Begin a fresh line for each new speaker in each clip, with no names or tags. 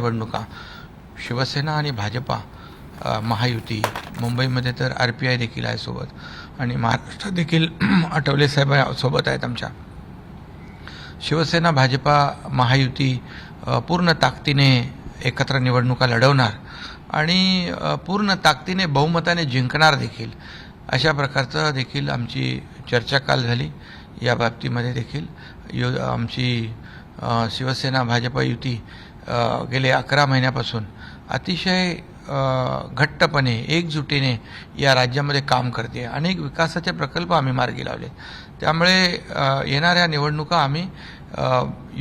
निवडणुका शिवसेना आणि भाजपा महायुती, मुंबईमध्ये तर RPI देखील आहे सोबत आणि महाराष्ट्रात देखील आठवले साहेब सोबत आहेत आमच्या. शिवसेना भाजपा महायुती पूर्ण ताकदीने एकत्र निवडणुका लढवणार आणि पूर्ण ताकदीने बहुमताने जिंकणार देखील, अशा प्रकारचं देखील आमची चर्चा काल झाली. या बाबतीमध्ये देखील आमची शिवसेना भाजपा युती गेले 11 महिन्यापासून अतिशय घट्टपणे एकजुटीने या राज्यामध्ये काम करते. अनेक विकासाचे प्रकल्प आम्ही मार्गी लावले. त्यामुळे येणाऱ्या निवडणुका आम्ही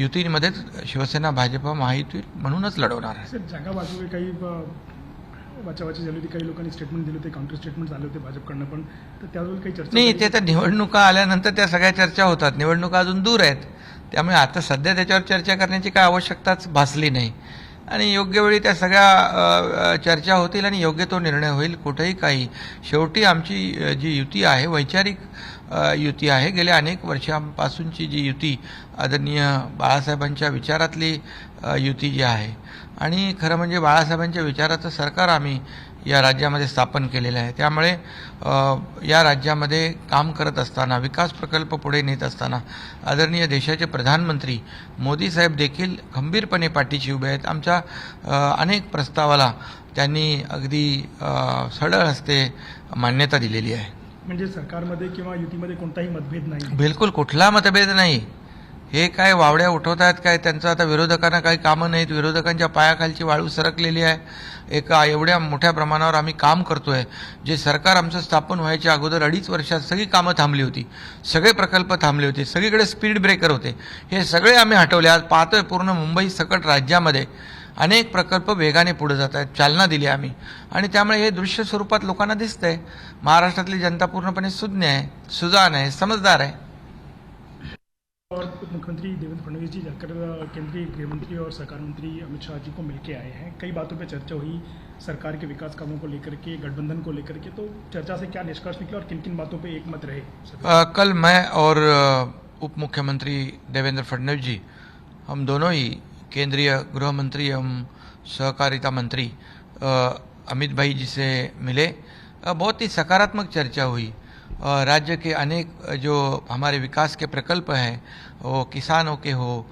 युतीमध्येच शिवसेना भाजपा महायुती म्हणूनच लढवणार आहे.
जागा बाजूने काही वाचावाची झाली होती, काही लोकांनी स्टेटमेंट दिले होते, काउंटर स्टेटमेंट झाले होते भाजपकडनं, पण त्यावर काही चर्चा
नाही. ते तर निवडणुका आल्यानंतर त्या सगळ्या चर्चा होतात. निवडणुका अजून दूर आहेत, त्यामुळे आता सध्या त्याच्यावर चर्चा करण्याची काय आवश्यकताच भासली नाही आणि योग्य वेळी त्या सगळ्या चर्चा होतील आणि योग्य तो निर्णय होईल. कुठेही काही शेवटी आमची जी युती आहे वैचारिक युती आहे. गेल्या अनेक वर्षांपासूनची जी युती आदरणीय बाळासाहेबांच्या विचारातली युती जी आहे आणि खरं म्हणजे बाळासाहेबांच्या विचाराचं सरकार आम्ही या राज्यामध्ये स्थापन केलेलं आहे. त्यामुळे या राज्यामध्ये काम करत असताना, विकास प्रकल्प पुढे नेत असताना आदरणीय देशाचे प्रधानमंत्री मोदी साहेब देखील खंबीरपणे पाठीशी उभे आहेत. आमच्या अनेक प्रस्तावाला त्यांनी अगदी सरळ हस्ते मान्यता दिलेली आहे.
म्हणजे सरकारमध्ये किंवा युतीमध्ये कोणताही मतभेद नाही?
बिलकुल कुठला मतभेद नाही. हे काय वावड्या उठवत आहेत काय? त्यांचं आता विरोधकांना काही कामं नाहीत. विरोधकांच्या पायाखालची वाळू सरकलेली आहे. एका एवढ्या मोठ्या प्रमाणावर आम्ही काम करतोय. जे सरकार आमचं स्थापन व्हायच्या अगोदर 2.5 वर्षात सगळी कामं थांबली होती, सगळे प्रकल्प थांबले होते, सगळीकडे स्पीड ब्रेकर होते, हे सगळे आम्ही हटवले. आज पाहतोय पूर्ण मुंबई सकट राज्यामध्ये अनेक प्रकल्प वेगाने पुढे जात आहेत. चालना दिली आम्ही आणि त्यामुळे हे दृश्य स्वरूपात लोकांना दिसतंय. महाराष्ट्रातली जनता पूर्णपणे सुज्ञ आहे, सुजाण आहे, समजदार आहे.
और उप मुख्यमंत्री देवेंद्र फडणवीस जी जाकर केंद्रीय गृह मंत्री और सरकार मंत्री अमित शाह जी को मिलके आए हैं. कई बातों पे चर्चा हुई, सरकार के विकास कामों को लेकर के, गठबंधन को लेकर के. तो चर्चा से क्या निष्कर्ष निकला और किन किन बातों पे एकमत रहे?
कल मैं और उप मुख्यमंत्री देवेंद्र फडणवीस जी, हम दोनों ही केंद्रीय गृह मंत्री एवं सहकारिता मंत्री अमित भाई जी से मिले. बहुत ही सकारात्मक चर्चा हुई. राज्य के अनेक जो हमारे विकास के प्रकल्प हैं, वो किसानों के हो,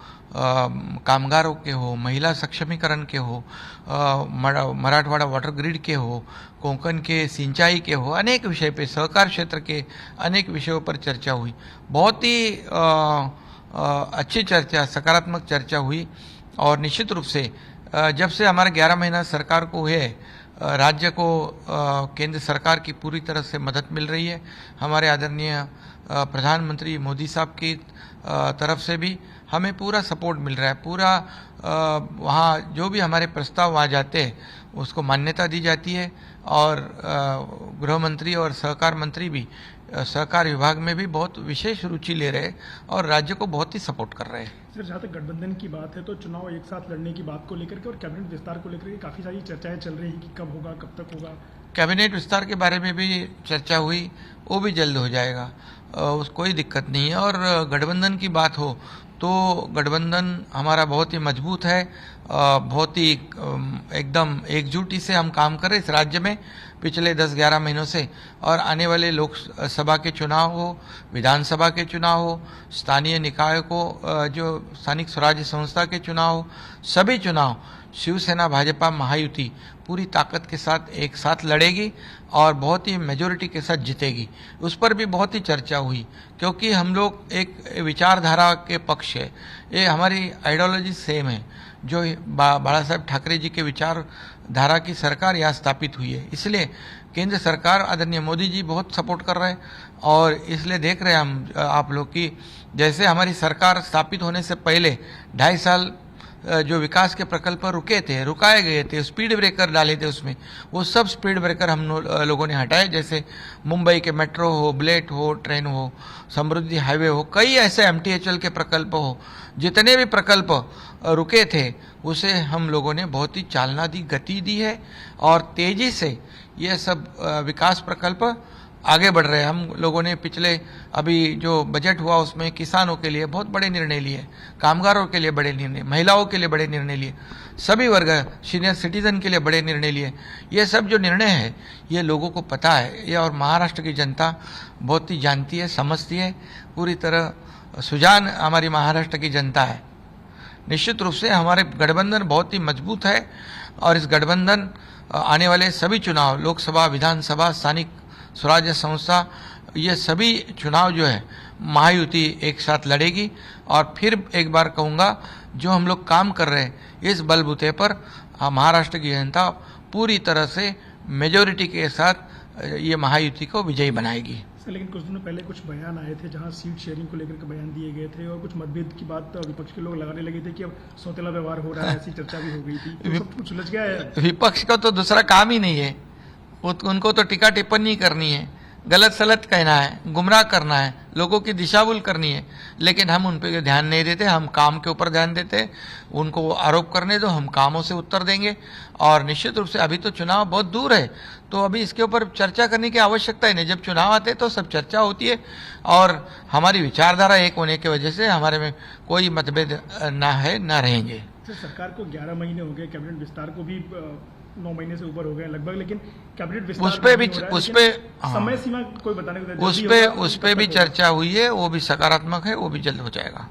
कामगारों के हो, महिला सक्षमीकरण के हो, मराठवाड़ा वाटर ग्रिड के हो, कोंकण के सिंचाई के हो, अनेक विषय पे, सहकार क्षेत्र के अनेक विषयों पर चर्चा हुई. बहुत ही अच्छी चर्चा, सकारात्मक चर्चा हुई. और निश्चित रूप से जब से हमारे 11 महीना सरकार को हुए, राज्य को केंद्र सरकार की पूरी तरह से मदद मिल रही है. हमारे आदरणीय प्रधानमंत्री मोदी साहब की तरफ से भी हमें पूरा सपोर्ट मिल रहा है. पूरा वहाँ जो भी हमारे प्रस्ताव वहाँ जाते हैं उसको मान्यता दी जाती है और गृह मंत्री और सहकार मंत्री भी सहकार विभाग में भी बहुत विशेष रुचि ले रहे और राज्य को बहुत ही सपोर्ट कर रहे हैं.
सर, जहाँ तक गठबंधन की बात है तो चुनाव एक साथ लड़ने की बात को लेकर के और कैबिनेट विस्तार को लेकर के काफ़ी सारी चर्चाएं चल रही हैं कि कब होगा, कब तक होगा.
कैबिनेट विस्तार के बारे में भी चर्चा हुई, वो भी जल्द हो जाएगा, उस कोई दिक्कत नहीं है. और गठबंधन की बात हो तो गठबंधन हमारा बहुत ही मजबूत है. बहुत ही एकदम एकजुटी से हम काम कर रहे इस राज्य में पिछले 10-11 महीनों से. और आने वाले लोकसभा के चुनाव हो, विधानसभा के चुनाव हो, स्थानीय निकाय को जो स्थानिक स्वराज्य संस्था के चुनाव हो, सभी चुनाव शिवसेना भाजपा महायुति पूरी ताकत के साथ एक साथ लड़ेगी और बहुत ही मेजोरिटी के साथ जीतेगी. उस पर भी बहुत ही चर्चा हुई क्योंकि हम लोग एक विचारधारा के पक्ष है. ये हमारी आइडियोलॉजी सेम है. जो बाला साहेब ठाकरे जी के विचारधारा की सरकार यहाँ स्थापित हुई है, इसलिए केंद्र सरकार आदरणीय मोदी जी बहुत सपोर्ट कर रहे हैं. और इसलिए देख रहे हैं हम आप लोग की जैसे हमारी सरकार स्थापित होने से पहले 2.5 साल जो विकास के प्रकल्प रुके थे, रुकाए गए थे, स्पीड ब्रेकर डाले थे उसमें, वो सब स्पीड ब्रेकर हम लोगों ने हटाए. जैसे मुंबई के मेट्रो हो, बुलेट हो, ट्रेन हो, समृद्धि हाईवे हो, कई ऐसे MTHL के प्रकल्प हो, जितने भी प्रकल्प रुके थे उसे हम लोगों ने बहुत ही चालना दी, गति दी है और तेजी से ये सब विकास प्रकल्प आगे बढ़ रहे हैं। हम लोगों ने पिछले अभी जो बजट हुआ उसमें किसानों के लिए बहुत बड़े निर्णय लिए, कामगारों के लिए बड़े निर्णय, महिलाओं के लिए बड़े निर्णय लिए, सभी वर्ग, सीनियर सिटीजन के लिए बड़े निर्णय लिए। ये सब जो निर्णय है ये लोगों को पता है, ये और महाराष्ट्र की जनता बहुत ही जानती है, समझती है, पूरी तरह सुजान हमारी महाराष्ट्र की जनता है। निश्चित रूप से हमारे गठबंधन बहुत ही मजबूत है और इस गठबंधन आने वाले सभी चुनाव, लोकसभा, विधानसभा, स्थानिक स्वराज्य संस्था, ये सभी चुनाव जो है महायुति एक साथ लड़ेगी। और फिर एक बार कहूँगा, जो हम लोग काम कर रहे हैं इस बलबूते पर महाराष्ट्र की जनता पूरी तरह से मेजोरिटी के साथ ये महायुति को विजयी बनाएगी।
लेकिन कुछ दिनों पहले कुछ बयान आए थे जहां सीट शेयरिंग को लेकर के बयान दिए गए थे और कुछ मतभेद की बात विपक्ष के लोग लगाने लगे थे कि अब सौतेला व्यवहार हो रहा है, ऐसी चर्चा भी हो गई थी। तो सब कुछ सुलझ गया है।
विपक्ष का तो दूसरा काम ही नहीं है, उनको तो टीका टिप्पणी करनी है, गलत सलत कहना है, गुमराह करना है, लोगों की दिशाभूल करनी है। लेकिन हम उन पर ध्यान नहीं देते, हम काम के ऊपर ध्यान देते हैं। उनको आरोप करने दो, हम कामों से उत्तर देंगे। और निश्चित रूप से अभी तो चुनाव बहुत दूर है, तो अभी इसके ऊपर चर्चा करने की आवश्यकता ही नहीं। जब चुनाव आते हैं तो सब चर्चा होती है और हमारी विचारधारा एक होने की वजह से हमारे में कोई मतभेद ना है, ना रहेंगे।
सरकार को 11 महीने हो गए, कैबिनेट विस्तार को भी 9 महीने से ऊपर हो गए लगभग, लेकिन कैबिनेट विस्तार
उस पे
समय सीमा कोई बताने को
उस पे भी चर्चा हुई है, वो भी सकारात्मक है, वो भी जल्द हो जाएगा।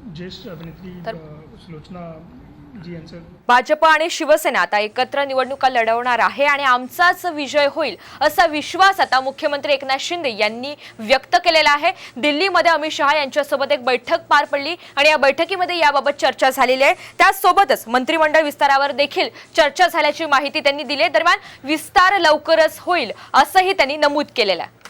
ज्येष्ठ अभिनेत्री सुलोचना जी यांचं
भाजप आणि शिवसेना आता एकत्र निवडणुका लढवणार आहे आणि आमचाच विजय होईल असा विश्वास आता मुख्यमंत्री एकनाथ शिंदे यांनी व्यक्त केलेला आहे। दिल्लीमध्ये अमित शहा यांच्यासोबत एक बैठक पार पडली आणि या बैठकीमध्ये याबाबत चर्चा झालेली आहे। त्यासोबतच मंत्रिमंडळ विस्तारावर देखील चर्चा झाल्याची माहिती त्यांनी दिली। दरम्यान विस्तार लवकरच होईल असंही त्यांनी नमूद केलेलं आहे।